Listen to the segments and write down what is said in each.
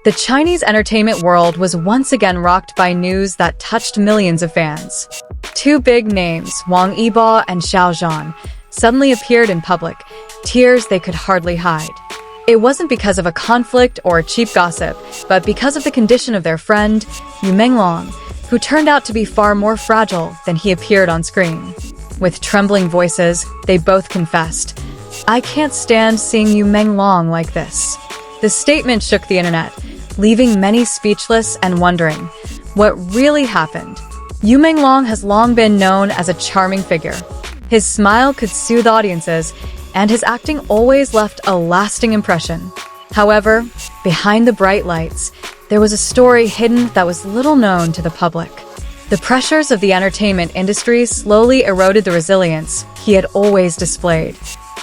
The Chinese entertainment world was once again rocked by news that touched millions of fans. Two big names, Wang Yibo and Xiao Zhan, suddenly appeared in public, tears they could hardly hide. It wasn't because of a conflict or cheap gossip, but because of the condition of their friend, Yu Menglong, who turned out to be far more fragile than he appeared on screen. With trembling voices, they both confessed, "I can't stand seeing Yu Menglong like this." The statement shook the internet, leaving many speechless and wondering what really happened. Yu Menglong has long been known as a charming figure. His smile could soothe audiences, and his acting always left a lasting impression. However, behind the bright lights, there was a story hidden that was little known to the public. The pressures of the entertainment industry slowly eroded the resilience he had always displayed.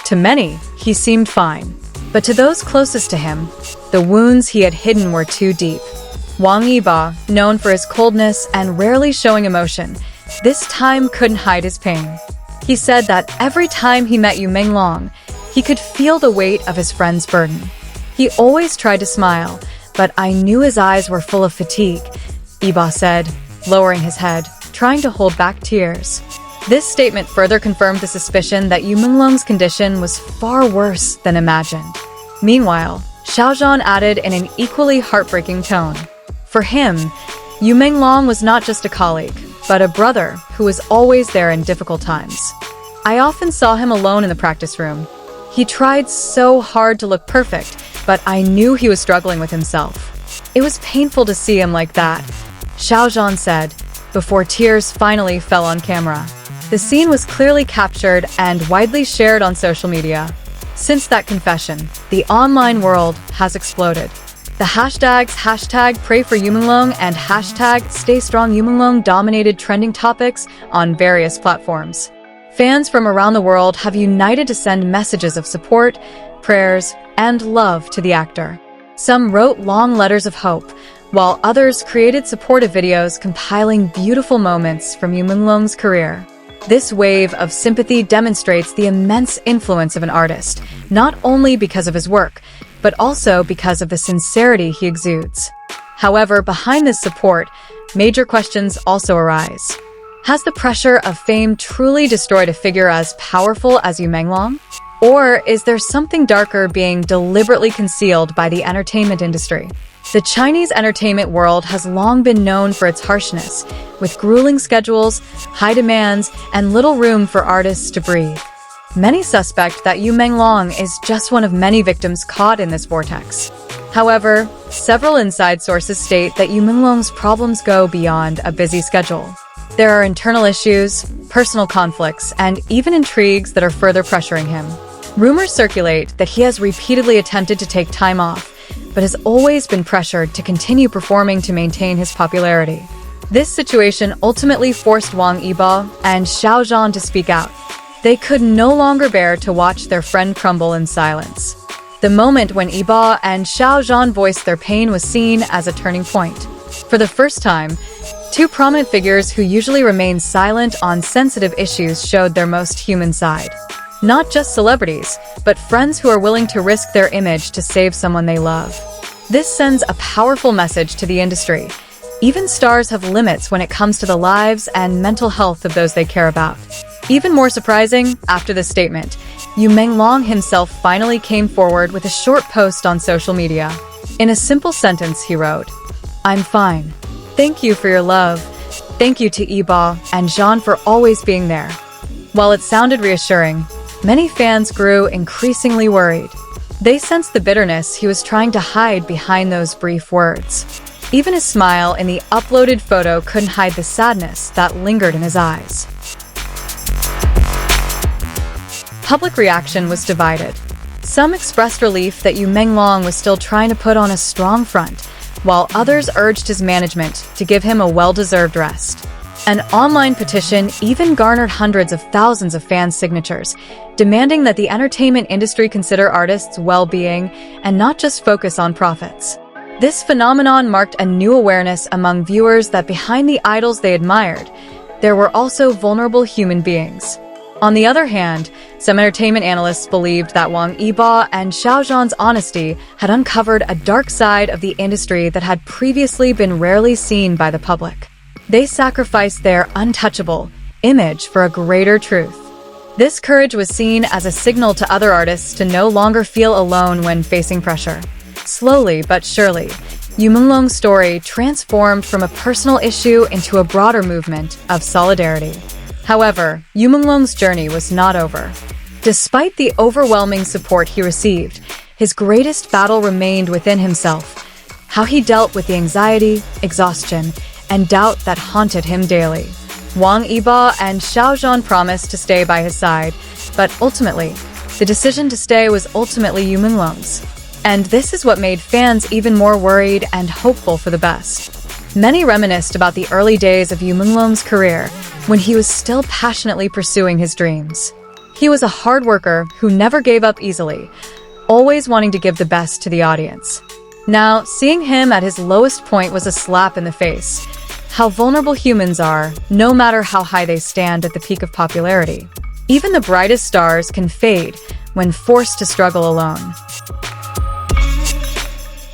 To many, he seemed fine. But to those closest to him, the wounds he had hidden were too deep. Wang Yibo, known for his coldness and rarely showing emotion, this time couldn't hide his pain. He said that every time he met Yu Menglong, he could feel the weight of his friend's burden. He always tried to smile, but I knew his eyes were full of fatigue, Yibo said, lowering his head, trying to hold back tears. This statement further confirmed the suspicion that Yu Menglong's condition was far worse than imagined. Meanwhile, Xiao Zhan added in an equally heartbreaking tone. For him, Yu Menglong was not just a colleague, but a brother who was always there in difficult times. I often saw him alone in the practice room. He tried so hard to look perfect, but I knew he was struggling with himself. It was painful to see him like that, Xiao Zhan said, before tears finally fell on camera. The scene was clearly captured and widely shared on social media. Since that confession, the online world has exploded. The hashtags #PrayForYuMenglong and #StayStrongYuMenglong dominated trending topics on various platforms. Fans from around the world have united to send messages of support, prayers, and love to the actor. Some wrote long letters of hope, while others created supportive videos compiling beautiful moments from Yu Menglong's career. This wave of sympathy demonstrates the immense influence of an artist, not only because of his work, but also because of the sincerity he exudes. However, behind this support, major questions also arise. Has the pressure of fame truly destroyed a figure as powerful as Yu Menglong? Or is there something darker being deliberately concealed by the entertainment industry? The Chinese entertainment world has long been known for its harshness, with grueling schedules, high demands, and little room for artists to breathe. Many suspect that Yu Menglong is just one of many victims caught in this vortex. However, several inside sources state that Yu Menglong's problems go beyond a busy schedule. There are internal issues, personal conflicts, and even intrigues that are further pressuring him. Rumors circulate that he has repeatedly attempted to take time off, but has always been pressured to continue performing to maintain his popularity. This situation ultimately forced Wang Yibo and Xiao Zhan to speak out. They could no longer bear to watch their friend crumble in silence. The moment when Yibo and Xiao Zhan voiced their pain was seen as a turning point. For the first time, two prominent figures who usually remain silent on sensitive issues showed their most human side. Not just celebrities, but friends who are willing to risk their image to save someone they love. This sends a powerful message to the industry. Even stars have limits when it comes to the lives and mental health of those they care about. Even more surprising, after this statement, Yu Menglong himself finally came forward with a short post on social media. In a simple sentence, he wrote, "I'm fine. Thank you for your love. Thank you to Yibo and Zhan for always being there." While it sounded reassuring, many fans grew increasingly worried. They sensed the bitterness he was trying to hide behind those brief words. Even his smile in the uploaded photo couldn't hide the sadness that lingered in his eyes. Public reaction was divided. Some expressed relief that Yu Menglong was still trying to put on a strong front, while others urged his management to give him a well-deserved rest. An online petition even garnered hundreds of thousands of fans' signatures, demanding that the entertainment industry consider artists' well-being and not just focus on profits. This phenomenon marked a new awareness among viewers that behind the idols they admired, there were also vulnerable human beings. On the other hand, some entertainment analysts believed that Wang Yibo and Xiao Zhan's honesty had uncovered a dark side of the industry that had previously been rarely seen by the public. They sacrificed their untouchable image for a greater truth. This courage was seen as a signal to other artists to no longer feel alone when facing pressure. Slowly but surely, Yu Menglong's story transformed from a personal issue into a broader movement of solidarity. However, Yu Menglong's journey was not over. Despite the overwhelming support he received, his greatest battle remained within himself. How he dealt with the anxiety, exhaustion, and doubt that haunted him daily. Wang Yibo and Xiao Zhan promised to stay by his side, but ultimately, the decision to stay was ultimately Yu Menglong's. And this is what made fans even more worried and hopeful for the best. Many reminisced about the early days of Yu Menglong's career, when he was still passionately pursuing his dreams. He was a hard worker who never gave up easily, always wanting to give the best to the audience. Now, seeing him at his lowest point was a slap in the face. How vulnerable humans are, no matter how high they stand at the peak of popularity. Even the brightest stars can fade when forced to struggle alone.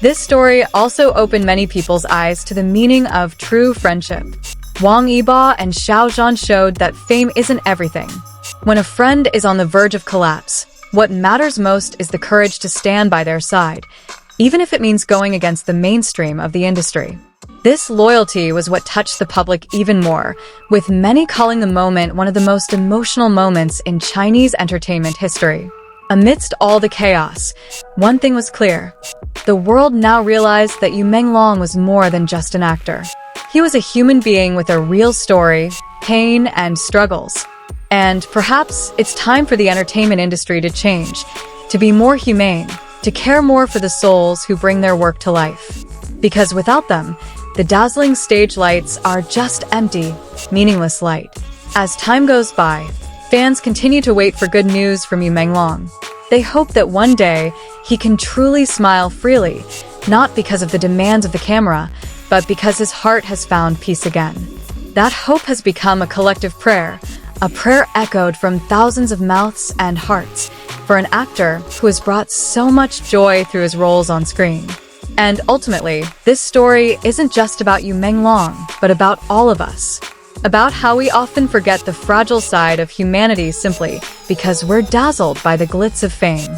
This story also opened many people's eyes to the meaning of true friendship. Wang Yibo and Xiao Zhan showed that fame isn't everything. When a friend is on the verge of collapse, what matters most is the courage to stand by their side, even if it means going against the mainstream of the industry. This loyalty was what touched the public even more, with many calling the moment one of the most emotional moments in Chinese entertainment history. Amidst all the chaos, one thing was clear. The world now realized that Yu Menglong was more than just an actor. He was a human being with a real story, pain, and struggles. And perhaps it's time for the entertainment industry to change, to be more humane, to care more for the souls who bring their work to life. Because without them, the dazzling stage lights are just empty, meaningless light. As time goes by, fans continue to wait for good news from Yu Menglong. They hope that one day he can truly smile freely, not because of the demands of the camera, but because his heart has found peace again. That hope has become a collective prayer, a prayer echoed from thousands of mouths and hearts, for an actor who has brought so much joy through his roles on screen. And ultimately, this story isn't just about Yu Menglong, but about all of us. About how we often forget the fragile side of humanity simply because we're dazzled by the glitz of fame.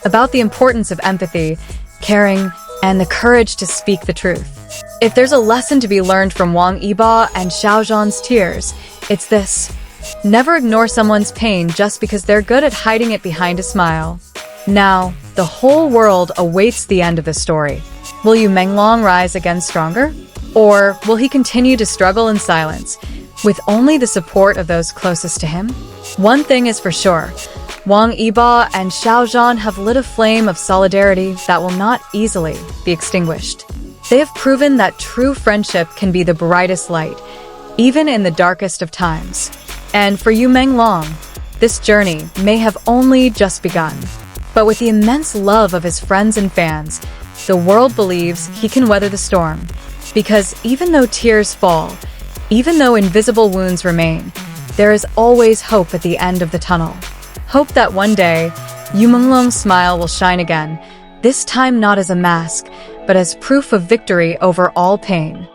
About the importance of empathy, caring, and the courage to speak the truth. If there's a lesson to be learned from Wang Yibo and Xiao Zhan's tears, it's this. Never ignore someone's pain just because they're good at hiding it behind a smile. Now, the whole world awaits the end of the story. Will Yu Menglong rise again stronger? Or will he continue to struggle in silence, with only the support of those closest to him? One thing is for sure, Wang Yibo and Xiao Zhan have lit a flame of solidarity that will not easily be extinguished. They have proven that true friendship can be the brightest light, even in the darkest of times. And for Yu Menglong, this journey may have only just begun. But with the immense love of his friends and fans, the world believes he can weather the storm. Because even though tears fall, even though invisible wounds remain, there is always hope at the end of the tunnel. Hope that one day, Yu Menglong's smile will shine again, this time not as a mask, but as proof of victory over all pain.